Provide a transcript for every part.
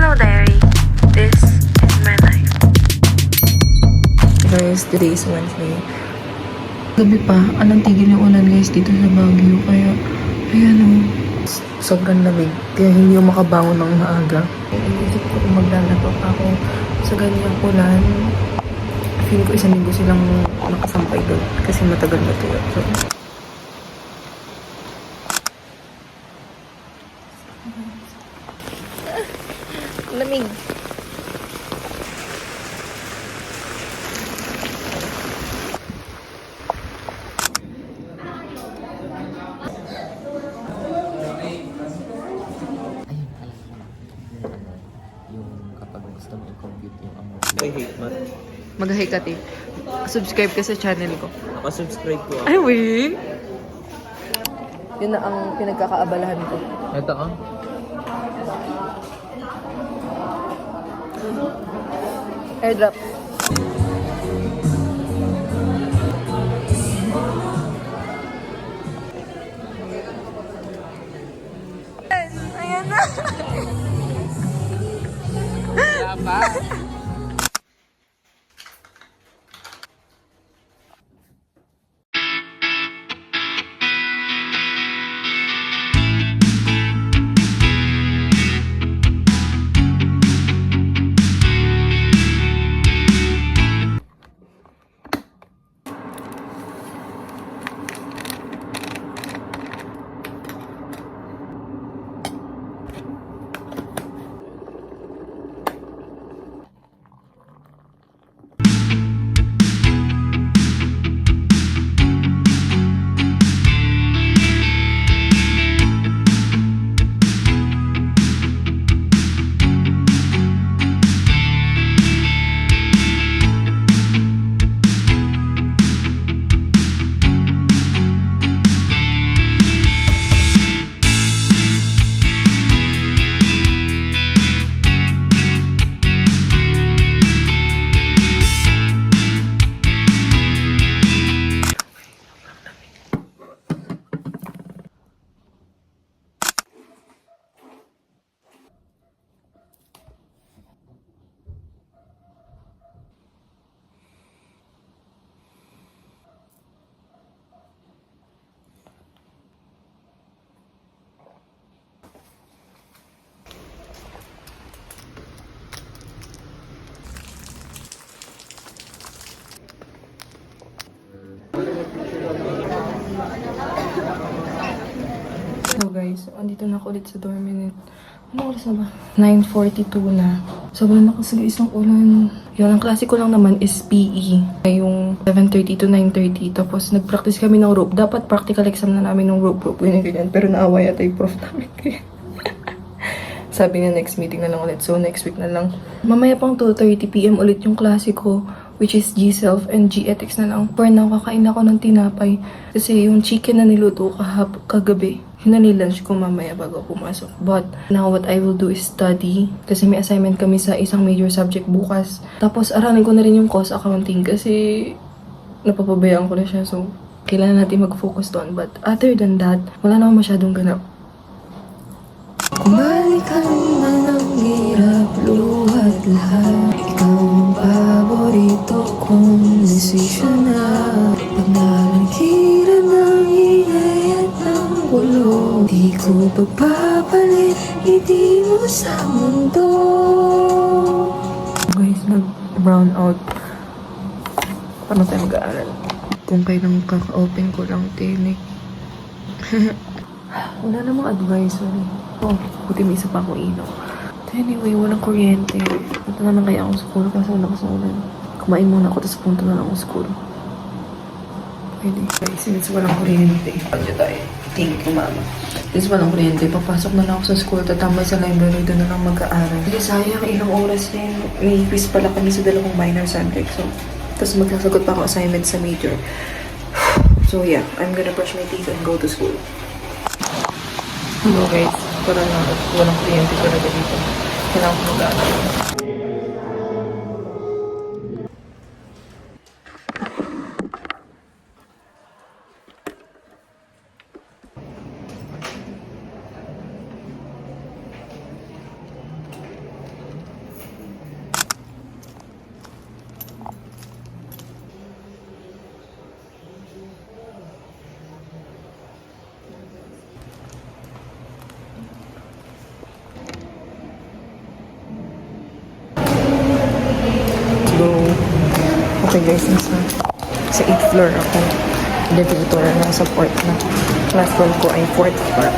Snow Diary. This is my life. Guys, today is Wednesday. Gabi pa, anong tigil yung ulan guys dito sa Baguio. Kaya, ayan o. Sobrang lamig. Kaya hindi yung makabangon ng maaga. Inisip ko kung maglalaba pa ako sa ganyang ulan. Feel ko isang linggo silang nakasampay doon. Kasi matagal na to. So, lamig. Yung kapag gusto mo i-compute yung amount. I hate math. Mag-hi ka, Te. Subscribe ka sa channel ko. Nakasubscribe ko ako. Ay, wait! Yun na ang pinagkakaabalahan ko. Ito ah. Airdrop. Ayan na! Wala pa. So guys, andito na ako ulit sa dorminate. Ano oras na ba? 9:42 na. Sobrang lakas guys ng ulan. Yun, ang klase ko lang naman is PE. Yung 7:30 to 9:30. Tapos nag-practice kami ng rope. Dapat practical exam na namin ng rope. Ganyan. Pero naawa yata yung prof namin. Sabi niya next meeting na lang ulit. So next week na lang. Mamaya pang 2:30 PM ulit yung klase ko. Which is G-Self and G-Ethics na lang. For now, kakain ako ng tinapay. Kasi yung chicken na niluto kagabi, yun na nilunch ko mamaya bago pumasok. But now what I will do is study. Kasi may assignment kami sa isang major subject bukas. Tapos aralin ko na rin yung cost accounting kasi napapabayaan ko na siya. So, kailangan natin mag-focus doon. But other than that, wala naman masyadong ganap. Balikan na ng hirap, luhat lahat. Ikaw ang paborito kong desisyon na. Pag nalangkiran ng ingay at ng gulo, di ko pagpapalit, hindi mo sa mundo. Guys, nag-brown out. Paano tayo mag-aaral? Kung kailang kaka-open ko lang tinik. Wala namang advisory. Oh, buti may isa pa akong ilaw. Anyway, walang kuryente. Punta na lang kaya akong school kasi wala ka sa ulan. Kumain muna ako, tapos punta na lang akong school. Pwede. Guys, since walang kuryente, pagyo tayo. Thank you, mama. Since walang kuryente, papasok na lang ako sa school, tatambay sa library, doon na lang mag-aaral. Kasi sayang, ilang oras din. May quiz pala kami sa dalawang minor subject. So, tapos magsasagot pa ako assignment sa major. So yeah, I'm gonna brush my teeth and go to school. Hello guys, parang walang kuryente talaga dito. Kailangan ko mag-aaral. guys, sa 8th floor ako. Elevator na sa 4th na. Class room ko ay 4th floor.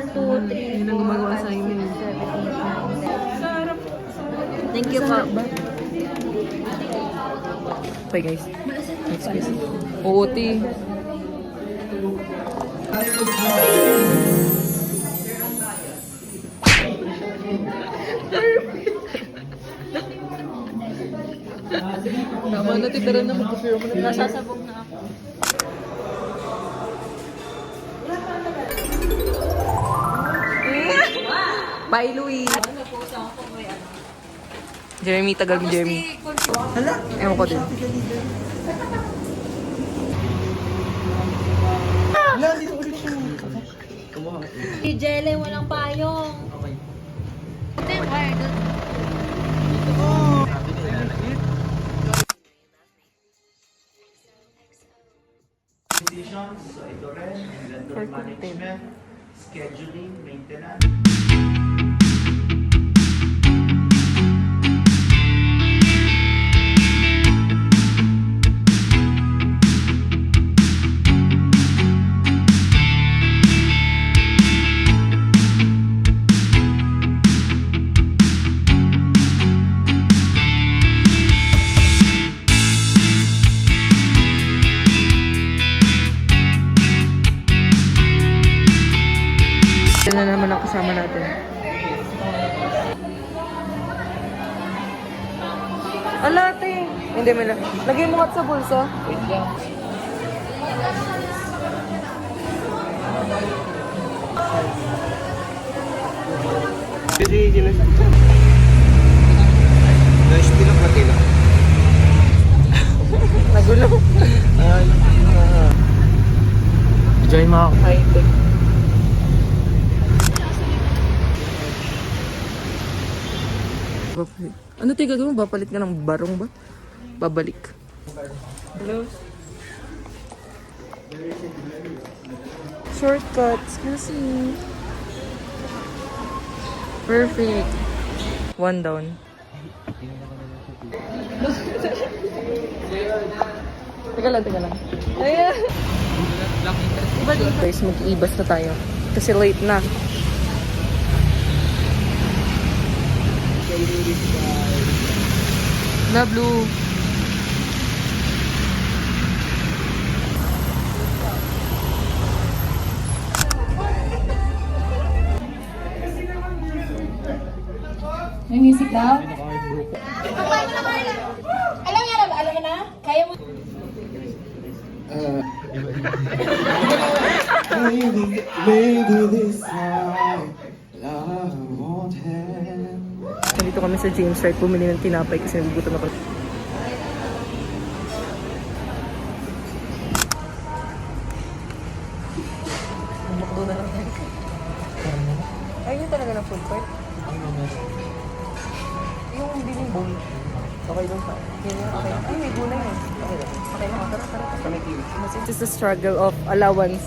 So, yun ang gumagawa sa amin. Thank you po. Okay guys. Next question. OOT. Tama na, titira na mag-share mo na. Nasasabog na ako. Bye, Louie. Jeremy, tagal mo, Jeremy. Hala? Ewan ko din. Si Jelly, walang payong. Ito yung wire doon. Decisions, so ito rin, inventory management, scheduling, maintenance. Yan na naman ang kasama natin. Alate! Hindi, may lang. Lagay mo nga sa bulsa. Wait lang. Nagulo. Enjoy mga High-tech. Ano tiga doon? Bapalit ka ng barong ba? Babalik. Hello? Shortcut. Excuse me. Perfect. One down. Teka lang. Ayan. Guys, mag-iibas na tayo. Kasi late na. Na blue. May music daw? Alam mo na? Kaya mo. Maybe this time love won't have. Nandito kami sa James Wright, bumili ng tinapay kasi nagugutom ako. Bumakdo na lang tayo. Ayun yun talaga ng food court. Yung biling bowl. Okay doon pa. Okay. Ay, may gulay eh. Okay lang. Okay lang. Tara. This is the struggle of allowance.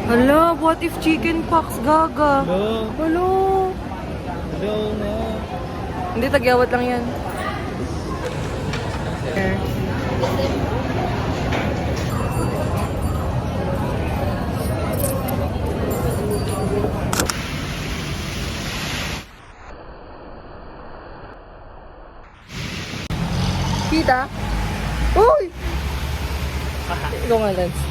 Hala, what if chicken pox, gaga? Hello. Hindi, tagyawat lang yan. Kita? Uy! Ikaw nga, Lance.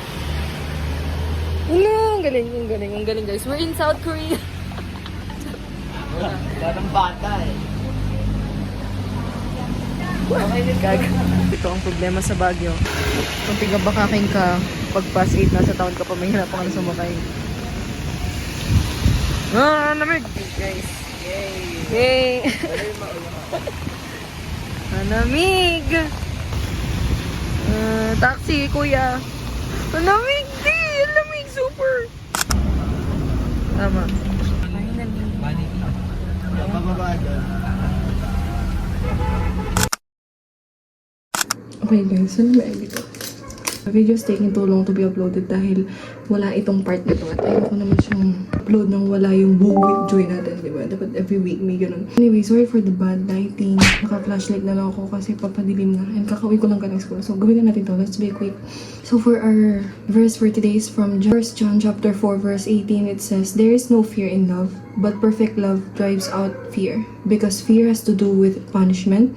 Ang galing guys. We're in South Korea. Parang bata eh. Gag. Ito ang problema sa Baguio. Kung tigabakaking ka, pag past 8 nasa taon ka pa, mahirap ka na sumakay. Lamig! Guys, Yay! Malamig! Taxi, kuya. Malamig di! Malamig, super! Tama. Bababa doon. Okay guys, so na-edit ko. The video is taking too long to be uploaded dahil wala itong part na to. At ayoko naman siyang upload nang wala yung buo with joy natin, diba? Dapat every week may ganun. Anyway, sorry for the bad lighting. Naka-flashlight na lang ako kasi papadilim na. And kakauwi ko lang galing school. So gawin na natin to. Let's be quick. So for our verse for today is from 1 John chapter 4 verse 18. It says, "There is no fear in love, but perfect love drives out fear. Because fear has to do with punishment.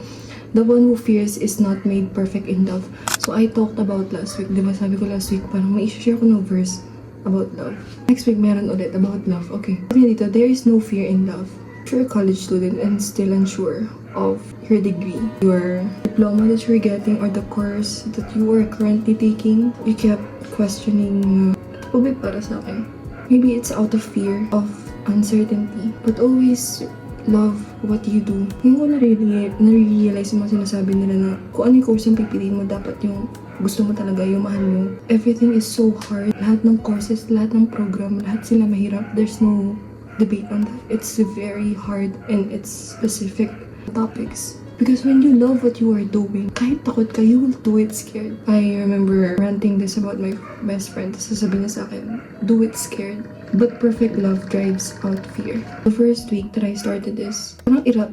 The one who fears is not made perfect in love." So, I talked about last week. Diba sabi ko last week, parang may share ko ng verse about love. Next week, meron ulit about love. Okay. Sabi dito, there is no fear in love. If you're a college student and still unsure of your degree, your diploma that you're getting, or the course that you are currently taking, you kept questioning, ito po ba para sa akin? Maybe it's out of fear of uncertainty. But always love what you do. Ngayon ko nare-realize yung mga sinasabi nila na kung ano yung course yung pipiliin mo, dapat yung gusto mo talaga, yung mahal mo. Everything is so hard. Lahat ng courses, lahat ng program, lahat sila mahirap. There's no debate on that. It's very hard and it's specific topics. Because when you love what you are doing, kahit takot ka, you will do it scared. I remember ranting this about my best friend. Sasabihin niya sa akin, do it scared. But perfect love drives out fear. The first week that I started this,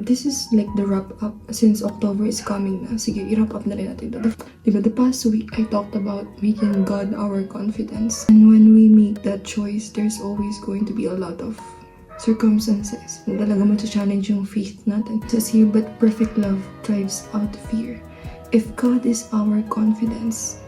this is like the wrap up since October is coming na. Sige, i-wrap up na rin natin ito. Diba, the past week, I talked about making God our confidence. And when we make that choice, there's always going to be a lot of circumstances. Talaga challenge yung faith natin. It says here, but perfect love drives out fear. If God is our confidence,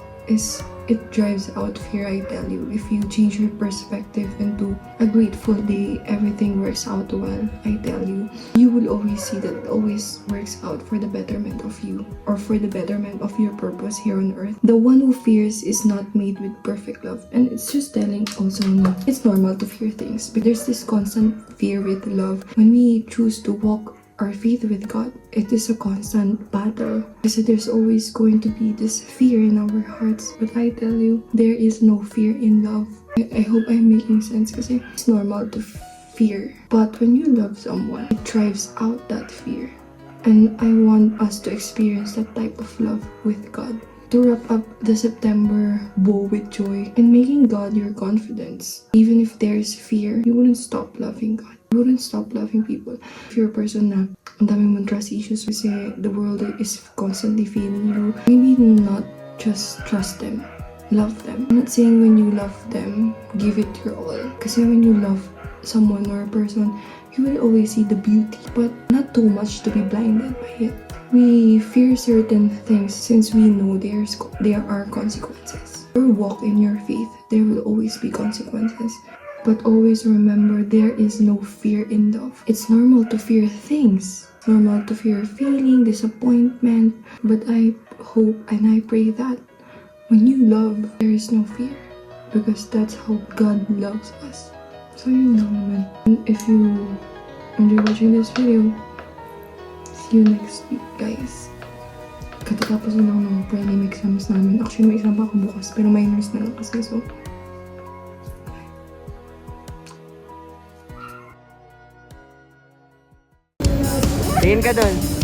it drives out fear, I tell you. If you change your perspective into a grateful day, everything works out well, I tell you. You will always see that it always works out for the betterment of you, or for the betterment of your purpose here on earth. The one who fears is not made with perfect love. And it's just telling also no, it's normal to fear things, but there's this constant fear with love. When we choose to walk our faith with God, it is a constant battle. Kasi there's always going to be this fear in our hearts. But I tell you, there is no fear in love. I hope I'm making sense kasi it's normal to fear. But when you love someone, it drives out that fear. And I want us to experience that type of love with God. To wrap up the September bow with joy and making God your confidence. Even if there's fear, you wouldn't stop loving God. You wouldn't stop loving people. If you're a person na ang dami mong trust issues kasi the world is constantly failing you, maybe not just trust them, love them. I'm not saying when you love them, give it your all. Kasi when you love someone or a person, you will always see the beauty, but not too much to be blinded by it. We fear certain things since we know there are consequences. Your walk in your faith, there will always be consequences. But always remember, there is no fear in love. It's normal to fear things. It's normal to fear feeling, disappointment. But I hope and I pray that when you love, there is no fear. Because that's how God loves us. So yun lang naman. If you enjoy watching this video, see you next week, guys. Katatapos na lang ng prelim exams namin. Actually, may exam pa ako bukas, pero minors na lang kasi. So, Tingin ka doon.